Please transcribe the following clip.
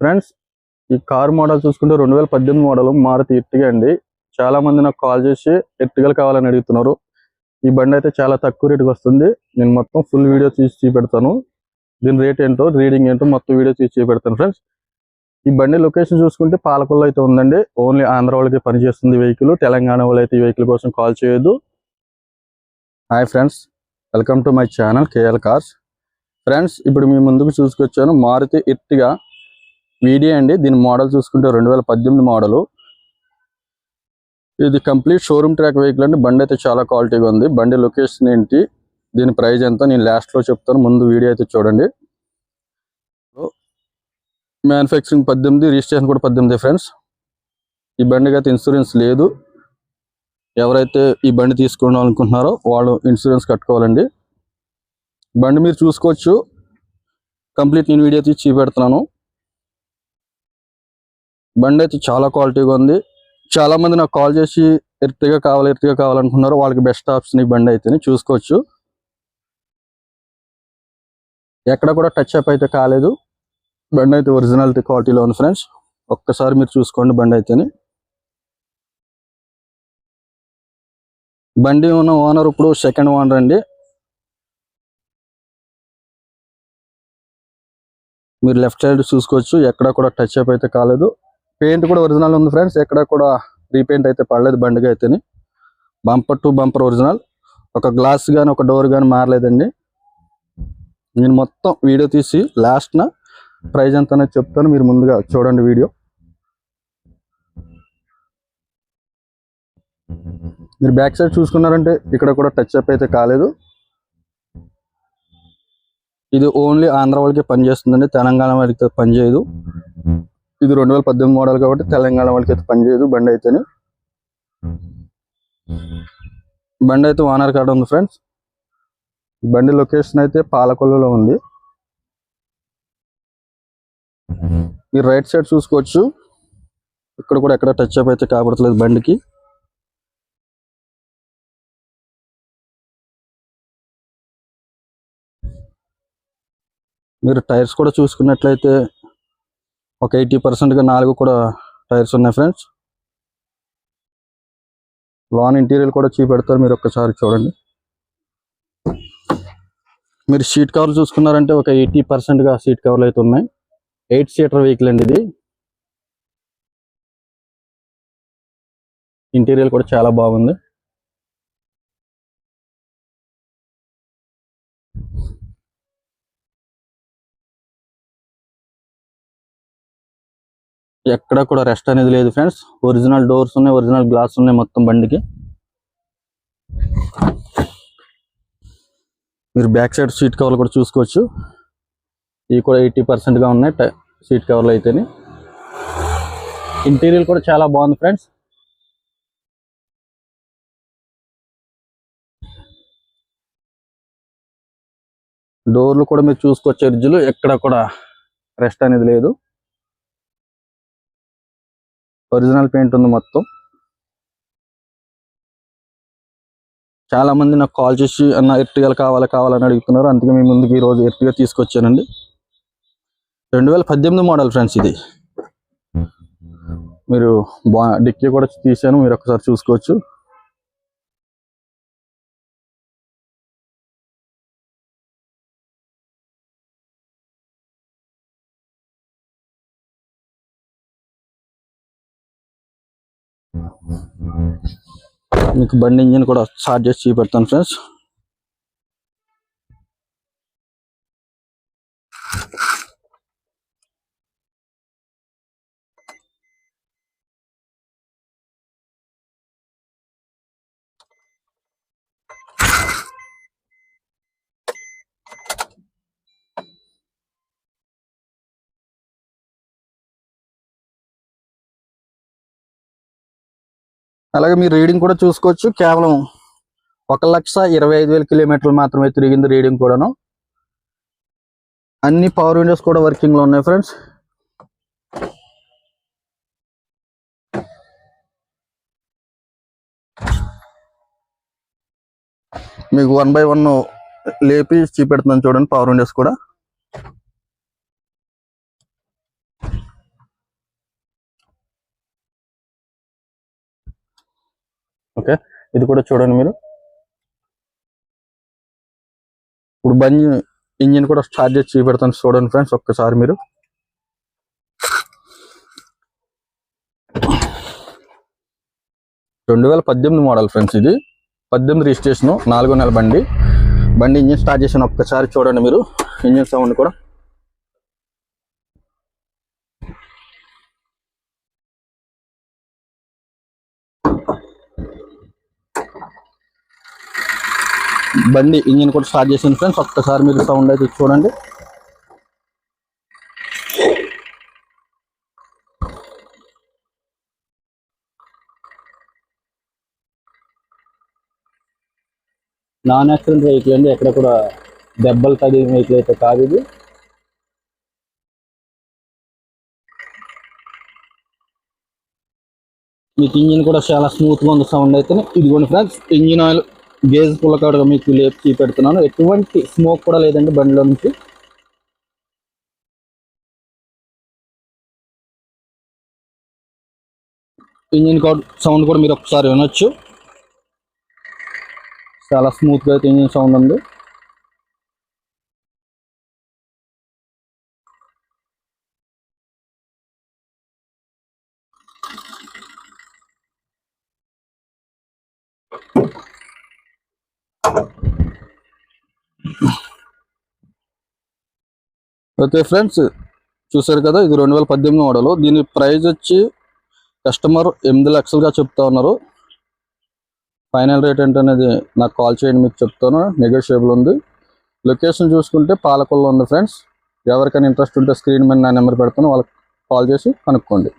Friends, ఈ car model చూసుకుంటే 2018 model Maruti Ertiga అండి. చాలా మంది నాకు కాల్ చేసి ఎర్టిగలు కావాలని అడుగుతున్నారు. ఈ బండి అయితే చాలా తక్కువ రేటుకి వస్తుంది. నేను మొత్తం ఫుల్ వీడియో తీసి చూపెడతాను. దీని రేట్ ఏంటో, రీడింగ్ ఏంటో మొత్తం వీడియో తీసి చూపెడతాను. ఫ్రెండ్స్, ఈ బండి లొకేషన్ చూసుకుంటే పాలకొల్లో అయితే ఉందండి. ఓన్లీ ఆంధ్ర వాళ్ళకి పనిచేస్తుంది వెహికల్. తెలంగాణ వాళ్ళు అయితే ఈ వెహికల్ కోసం కాల్ చేయొద్దు. Hi friends, welcome to my channel KL cars. Friends, ఇప్పుడు మీ ముందుకు చూసుకొచ్చాను మారుతి ఎర్టిగా వీడియో అండి. దీని మోడల్ చూసుకుంటే 2018 మోడలు. ఇది కంప్లీట్ షోరూమ్ ట్రాక్ వెహికల్ అండి. బండి అయితే చాలా క్వాలిటీగా ఉంది. బండి లొకేషన్ ఏంటి, దీని ప్రైస్ ఎంత నేను లాస్ట్లో చెప్తాను. ముందు వీడియో అయితే చూడండి. మ్యానుఫ్యాక్చరింగ్ 18, రిజిస్ట్రేషన్ కూడా 18 ఫ్రెండ్స్. ఈ బండికి అయితే ఇన్సూరెన్స్ లేదు. ఎవరైతే ఈ బండి తీసుకోవాలనుకుంటున్నారో వాళ్ళు ఇన్సూరెన్స్ కట్టుకోవాలండి. బండి మీరు చూసుకోవచ్చు. కంప్లీట్ నేను వీడియో తీసి చూపెడుతున్నాను. బండి అయితే చాలా క్వాలిటీగా ఉంది. చాలా మంది నాకు కాల్ చేసి ఎర్టిగా కావాలనుకున్నారు. వాళ్ళకి బెస్ట్ ఆప్షన్ ఈ బండి అయితే చూసుకోవచ్చు. ఎక్కడ కూడా టచ్ అప్ అయితే కాలేదు. బండి అయితే ఒరిజినాలిటీ క్వాలిటీలో ఉంది ఫ్రెండ్స్. ఒక్కసారి మీరు చూసుకోండి. బండి అయితేని బండి ఉన్న ఓనర్ ఇప్పుడు సెకండ్ ఓనర్ అండి. మీరు లెఫ్ట్ సైడ్ చూసుకోవచ్చు. ఎక్కడ కూడా టచ్ అప్ అయితే కాలేదు. పెయింట్ కూడా ఒరిజినల్ ఉంది ఫ్రెండ్స్. ఎక్కడ కూడా రీపెయింట్ అయితే పడలేదు బండికి అయితేని. Bumper to bumper original. ఒక గ్లాస్ కానీ ఒక డోర్ కానీ మారలేదండి. నేను మొత్తం వీడియో తీసి లాస్ట్న ప్రైజ్ ఎంత అనేది చెప్తాను. మీరు ముందుగా చూడండి వీడియో. మీరు బ్యాక్ సైడ్ చూసుకున్నారంటే ఇక్కడ కూడా టచ్ అప్ అయితే కాలేదు. ఇది ఓన్లీ ఆంధ్ర వాళ్ళకి పనిచేస్తుందండి. తెలంగాణ వాళ్ళకి పనిచేయదు. ఇది 2018 మోడల్ కాబట్టి తెలంగాణ వాళ్ళకి అయితే పనిచేయదు బండి అయితేనే. బండి అయితే ఓనర్ కార్డు ఉంది ఫ్రెండ్స్. బండి లొకేషన్ అయితే పాలకొల్లులో ఉంది. మీరు రైట్ సైడ్ చూసుకోవచ్చు. ఇక్కడ కూడా ఎక్కడ టచ్ అప్ అయితే కాబడట్లేదు బండికి. మీరు టైర్స్ కూడా చూసుకున్నట్లయితే ఒక 80%గా 4 కూడా టైర్స్ ఉన్నాయి ఫ్రెండ్స్. లాన్ ఇంటీరియర్ కూడా చూపెడతారు. మీరు ఒక్కసారి చూడండి. మీరు సీట్ కవర్ చూసుకున్నారంటే ఒక 80%గా సీట్ కవర్లు అయితే ఉన్నాయి. 8 సీటర్ వెహికల్ అండి ఇది. ఇంటీరియర్ కూడా చాలా బాగుంది. ఎక్కడ కూడా రెస్ట్ అనేది లేదు ఫ్రెండ్స్. ఒరిజినల్ డోర్స్ ఉన్నాయి, ఒరిజినల్ గ్లాస్ ఉన్నాయి మొత్తం బండికి. మీరు బ్యాక్ సైడ్ సీట్ కవర్లు కూడా చూసుకోవచ్చు. ఇవి కూడా 80%గా ఉన్నాయి సీట్ కవర్లు అయితేనే. ఇంటీరియర్ కూడా చాలా బాగుంది ఫ్రెండ్స్. డోర్లు కూడా మీరు చూసుకోవచ్చు. ఎడ్జ్లు ఎక్కడ కూడా రెస్ట్ అనేది లేదు. ఒరిజినల్ పెయింట్ ఉంది మొత్తం. చాలా మంది నాకు కాల్ చేసి అన్న ఎర్టిగలు కావాలని అడుగుతున్నారు. అందుకే మీ ముందుకు ఈరోజు ఎర్టిగా తీసుకొచ్చానండి. 2018 మోడల్ ఫ్రెండ్స్ ఇది. మీరు డిక్కీ కూడా తీసాను, మీరు ఒకసారి చూసుకోవచ్చు. మీకు బండి ఇంజిన్ కూడా స్టార్ట్ చేసి చూపెడతాను ఫ్రెండ్స్. అలాగే మీరు రీడింగ్ కూడా చూసుకోవచ్చు. కేవలం 1,25,000 కిలోమీటర్లు మాత్రమే తిరిగింది రీడింగ్ కూడాను. అన్ని పవర్ విండోస్ కూడా వర్కింగ్ లో ఉన్నాయి ఫ్రెండ్స్. మీకు 1 by 1 లేపి చూపెడుతున్నాను చూడండి. పవర్ విండోస్ కూడా ఓకే, ఇది కూడా చూడండి మీరు. ఇప్పుడు బండి ఇంజిన్ కూడా స్టార్ట్ చేసి చూపెడతాను చూడండి ఫ్రెండ్స్ ఒక్కసారి మీరు. రెండు 2018 మోడల్ ఫ్రెండ్స్, ఇది 18 రిజిస్ట్రేషన్, 4వ నెల బండి. ఇంజిన్ స్టార్ట్ చేసిన ఒక్కసారి చూడండి మీరు, ఇంజిన్ సౌండ్ కూడా. బండి ఇంజిన్ కూడా స్టార్ట్ చేసింది ఫ్రెండ్స్, ఒక్కసారి మీరు సౌండ్ అయితే చూడండి. నాన్ యాక్సిడెంట్ వెహికల్ అండి, ఎక్కడ కూడా దెబ్బలు తగిలిన వెహికల్ అయితే కాదు ఇది. మీకు ఇంజిన్ కూడా చాలా స్మూత్గా ఉంది సౌండ్ అయితే. ఇదిగోండి ఫ్రెండ్స్, ఇంజిన్ ఆయిల్ గేజ్ పుల్లకాడుగా మీకు లేపి పెడుతున్నాను. ఎటువంటి స్మోక్ కూడా లేదండి బండిలో నుంచి. ఇంజిన్ సౌండ్ కూడా మీరు ఒకసారి వినొచ్చు, చాలా స్మూత్గా అయితే ఇంజిన్ సౌండ్ ఉంది. ఓకే ఫ్రెండ్స్, చూసారు కదా, ఇది 2018 మోడల్. దీని ప్రైస్ వచ్చి కస్టమర్ 8 లక్షలుగా చెప్తా ఉన్నారు. ఫైనల్ రేట్ ఏంటనేది నాకు కాల్ చేయండి, మీకు చెప్తాను. నెగోషియబుల్ ఉంది. లొకేషన్ చూసుకుంటే పాలకొల్లో ఉంది ఫ్రెండ్స్. ఎవరికైనా ఇంట్రెస్ట్ ఉంటే స్క్రీన్ మీద నా నెంబర్ పెడతాను, వాళ్ళకి కాల్ చేసి కనుక్కోండి.